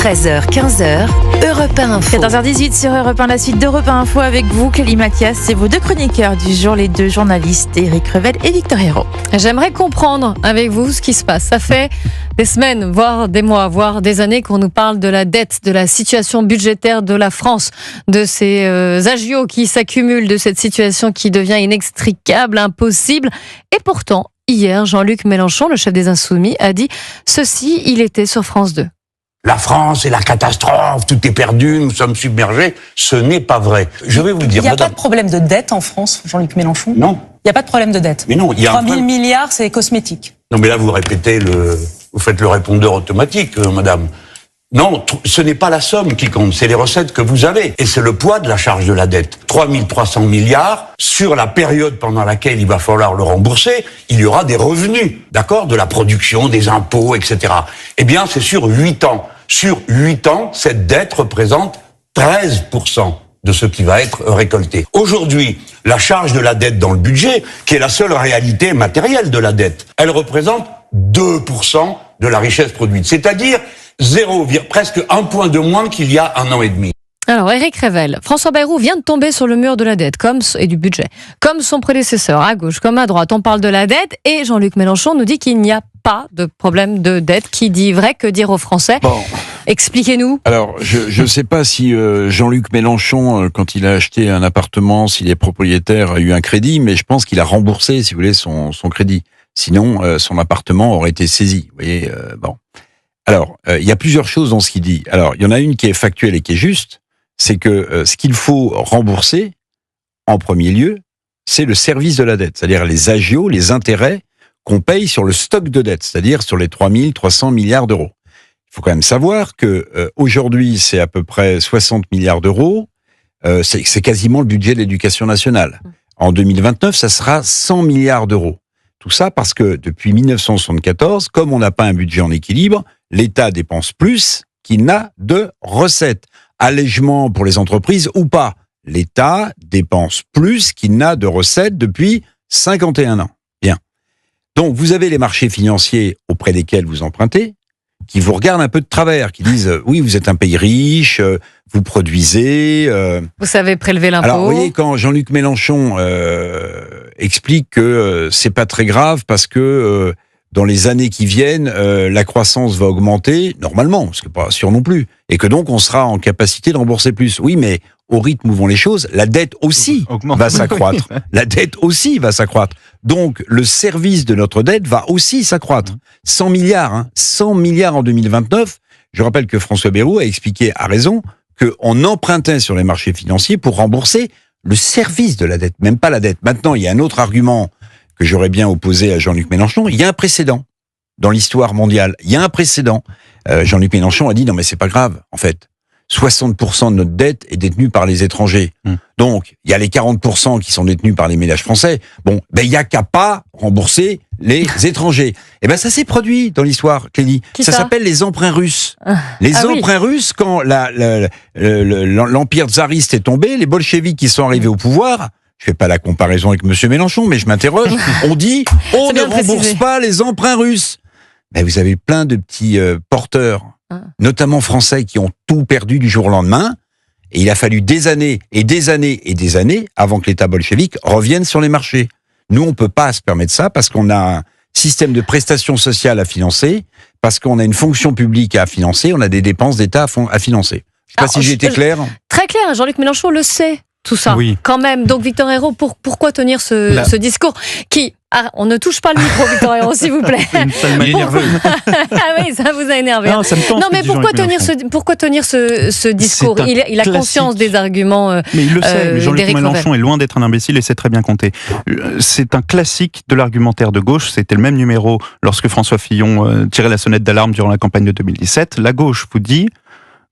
13h, 15h, Europe 1 Info. 14h18 sur Europe 1, la suite d'Europe 1 Info avec vous, Clélie Mathias, et vos deux chroniqueurs du jour, les deux journalistes, Éric Revel et Victor Hérault. J'aimerais comprendre avec vous ce qui se passe. Ça fait des semaines, voire des mois, voire des années qu'on nous parle de la dette, de la situation budgétaire de la France, de ces agios qui s'accumulent, de cette situation qui devient inextricable, impossible. Et pourtant, hier, Jean-Luc Mélenchon, le chef des Insoumis, a dit ceci, il était sur France 2. La France est la catastrophe, tout est perdu, nous sommes submergés. Ce n'est pas vrai. Je vais vous le dire, Il n'y a madame. pas de problème de dette en France, Jean-Luc Mélenchon? Non. Il n'y a pas de problème de dette. Mais non, il y a 3 000 milliards, c'est cosmétique. Non, mais là, vous faites le répondeur automatique, madame. Non, ce n'est pas la somme qui compte, c'est les recettes que vous avez. Et c'est le poids de la charge de la dette. 3 300 milliards, sur la période pendant laquelle il va falloir le rembourser, il y aura des revenus, d'accord, de la production, des impôts, etc. Eh bien, c'est sur 8 ans. Sur 8 ans, cette dette représente 13% de ce qui va être récolté. Aujourd'hui, la charge de la dette dans le budget, qui est la seule réalité matérielle de la dette, elle représente 2% de la richesse produite. C'est-à-dire presque un point de moins qu'il y a un an et demi. Alors, Éric Revel, François Bayrou vient de tomber sur le mur de la dette et du budget. Comme son prédécesseur, à gauche comme à droite, on parle de la dette et Jean-Luc Mélenchon nous dit qu'il n'y a pas de problème de dette. Qui dit vrai, que dire aux Français? Bon. Expliquez-nous. Alors, je ne sais pas si Jean-Luc Mélenchon, quand il a acheté un appartement, s'il est propriétaire, a eu un crédit, mais je pense qu'il a remboursé, si vous voulez, son crédit. Sinon, son appartement aurait été saisi. Vous voyez, bon. Alors, il y a plusieurs choses dans ce qu'il dit. Alors, il y en a une qui est factuelle et qui est juste, c'est que ce qu'il faut rembourser, en premier lieu, c'est le service de la dette, c'est-à-dire les agios, les intérêts qu'on paye sur le stock de dette, c'est-à-dire sur les 3 300 milliards d'euros. Il faut quand même savoir que aujourd'hui, c'est à peu près 60 milliards d'euros, c'est quasiment le budget de l'éducation nationale. En 2029, ça sera 100 milliards d'euros. Tout ça parce que depuis 1974, comme on n'a pas un budget en équilibre, l'État dépense plus qu'il n'a de recettes. Allègement pour les entreprises ou pas, l'État dépense plus qu'il n'a de recettes depuis 51 ans. Bien. Donc vous avez les marchés financiers auprès desquels vous empruntez, qui vous regardent un peu de travers, qui disent oui, vous êtes un pays riche, vous produisez. Vous savez prélever l'impôt. Alors vous voyez, quand Jean-Luc Mélenchon explique que c'est pas très grave parce que dans les années qui viennent, la croissance va augmenter, normalement, ce qui n'est pas sûr non plus, et que donc on sera en capacité de rembourser plus. Oui, mais au rythme où vont les choses, la dette aussi va s'accroître. La dette aussi va s'accroître. Donc, le service de notre dette va aussi s'accroître. 100 milliards, 100 milliards en 2029. Je rappelle que François Bayrou a expliqué, à raison, qu'on empruntait sur les marchés financiers pour rembourser le service de la dette, même pas la dette. Maintenant, il y a un autre argument que j'aurais bien opposé à Jean-Luc Mélenchon. Il y a un précédent dans l'histoire mondiale. Il y a un précédent. Jean-Luc Mélenchon a dit non mais c'est pas grave, en fait. 60% de notre dette est détenue par les étrangers. Donc, il y a les 40% qui sont détenus par les ménages français. Bon, ben il y a qu'à pas rembourser les étrangers. Et ben ça s'est produit dans l'histoire, Clélie. Ça s'appelle les emprunts russes. Les emprunts russes, quand l'empire tsariste est tombé, les bolcheviks qui sont arrivés au pouvoir, je fais pas la comparaison avec Monsieur Mélenchon, mais je m'interroge, on dit on ne rembourse pas les emprunts russes. Mais vous avez plein de petits porteurs, notamment français, qui ont tout perdu du jour au lendemain. Et il a fallu des années et des années et des années avant que l'État bolchevique revienne sur les marchés. Nous, on peut pas se permettre ça parce qu'on a un système de prestations sociales à financer, parce qu'on a une fonction publique à financer, on a des dépenses d'État à financer. Je sais pas si j'ai été clair. Très clair, Jean-Luc Mélenchon le sait. Tout ça, quand même. Donc, Victor Hérault, pourquoi tenir ce discours qui... on ne touche pas le micro, Victor Hérault, s'il vous plaît. Ça m'a énervé. Ah oui, ça vous a énervé. Non, ça me tente, mais pourquoi tenir ce discours? Il a conscience des arguments. Mais il le sait, Jean-Luc Mélenchon est loin d'être un imbécile et sait très bien compter. C'est un classique de l'argumentaire de gauche. C'était le même numéro lorsque François Fillon tirait la sonnette d'alarme durant la campagne de 2017. La gauche vous dit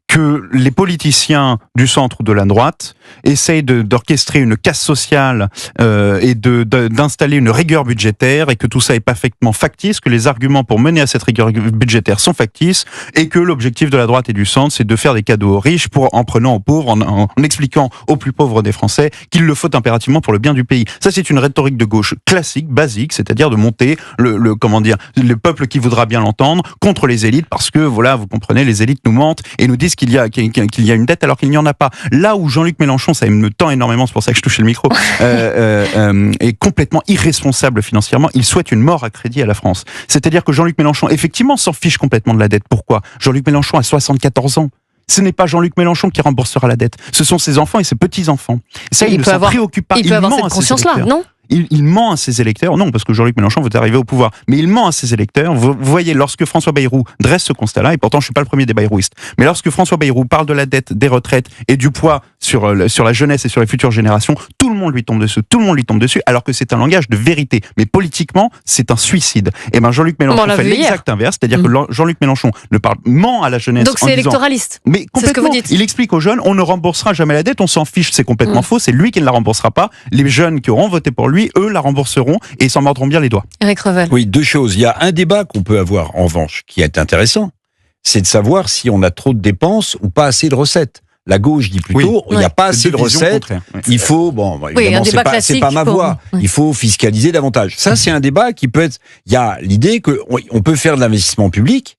que les politiciens du centre ou de la droite essayent d'orchestrer une casse sociale et d'installer une rigueur budgétaire, et que tout ça est parfaitement factice, que les arguments pour mener à cette rigueur budgétaire sont factices, et que l'objectif de la droite et du centre, c'est de faire des cadeaux aux riches en prenant aux pauvres, en expliquant aux plus pauvres des Français qu'il le faut impérativement pour le bien du pays. Ça, c'est une rhétorique de gauche classique, basique, c'est-à-dire de monter le peuple qui voudra bien l'entendre contre les élites, parce que, voilà, vous comprenez, les élites nous mentent et nous disent qu'il y a une dette alors qu'il n'y en a pas. Là où Jean-Luc Mélenchon, ça me tend énormément, c'est pour ça que je touche le micro, est complètement irresponsable financièrement, il souhaite une mort à crédit à la France. C'est-à-dire que Jean-Luc Mélenchon, effectivement, s'en fiche complètement de la dette. Pourquoi ? Jean-Luc Mélenchon a 74 ans. Ce n'est pas Jean-Luc Mélenchon qui remboursera la dette. Ce sont ses enfants et ses petits-enfants. Ça, il ne s'en préoccupe pas. Il peut avoir cette conscience-là, non ? Il ment à ses électeurs, non, parce que Jean-Luc Mélenchon veut arriver au pouvoir, mais il ment à ses électeurs. Vous voyez, lorsque François Bayrou dresse ce constat-là, et pourtant je suis pas le premier des bayrouistes, mais lorsque François Bayrou parle de la dette, des retraites et du poids sur la jeunesse et sur les futures générations, tout le monde lui tombe dessus, alors que c'est un langage de vérité. Mais politiquement, c'est un suicide. Et ben Jean-Luc Mélenchon fait l'exact inverse, c'est-à-dire que Jean-Luc Mélenchon ment à la jeunesse. Donc c'est électoraliste. Mais complètement. C'est ce que vous dites. Il explique aux jeunes, on ne remboursera jamais la dette, on s'en fiche, c'est complètement faux, c'est lui qui ne la remboursera pas. Les jeunes qui auront voté pour lui, eux, la rembourseront et ils s'en mordront bien les doigts. Éric Revel. Oui, deux choses. Il y a un débat qu'on peut avoir, en revanche, qui est intéressant. C'est de savoir si on a trop de dépenses ou pas assez de recettes. La gauche dit plutôt, il n'y a pas assez de recettes. Il faut, évidemment, c'est pas ma voix. Il faut fiscaliser davantage. Ça, c'est un débat qui peut être, il y a l'idée qu'on peut faire de l'investissement public,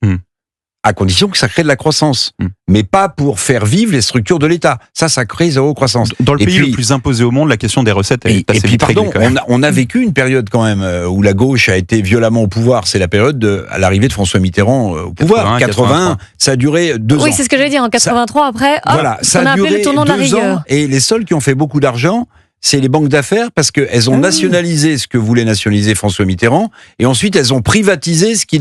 à condition que ça crée de la croissance. Mais pas pour faire vivre les structures de l'État. Ça crée zéro croissance. Dans le pays le plus imposé au monde, la question des recettes est assez vite réglée, quand même. On a vécu une période quand même où la gauche a été violemment au pouvoir. C'est la période à l'arrivée de François Mitterrand au pouvoir. 81, ça a duré 2 ans. Oui, c'est ce que j'allais dire. En 83, après, hop, ça on a a appelé duré le tournant de la 2 rigueur. ans. Et les seuls qui ont fait beaucoup d'argent, c'est les banques d'affaires, parce qu'elles ont nationalisé ce que voulait nationaliser François Mitterrand, et ensuite elles ont privatisé ce qui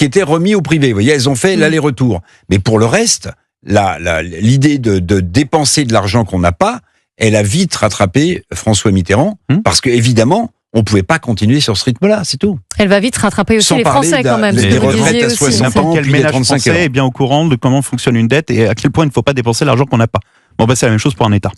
était remis au privé. Vous voyez, elles ont fait l'aller-retour. Mais pour le reste, l'idée de dépenser de l'argent qu'on n'a pas, elle a vite rattrapé François Mitterrand, parce que évidemment, on pouvait pas continuer sur ce rythme-là, c'est tout. Elle va vite rattraper aussi les Français quand même. Les retraites à 60 ans, quel puis les ménage 35 français ans. est bien au courant de comment fonctionne une dette et à quel point il ne faut pas dépenser l'argent qu'on n'a pas. Bon, c'est la même chose pour un État.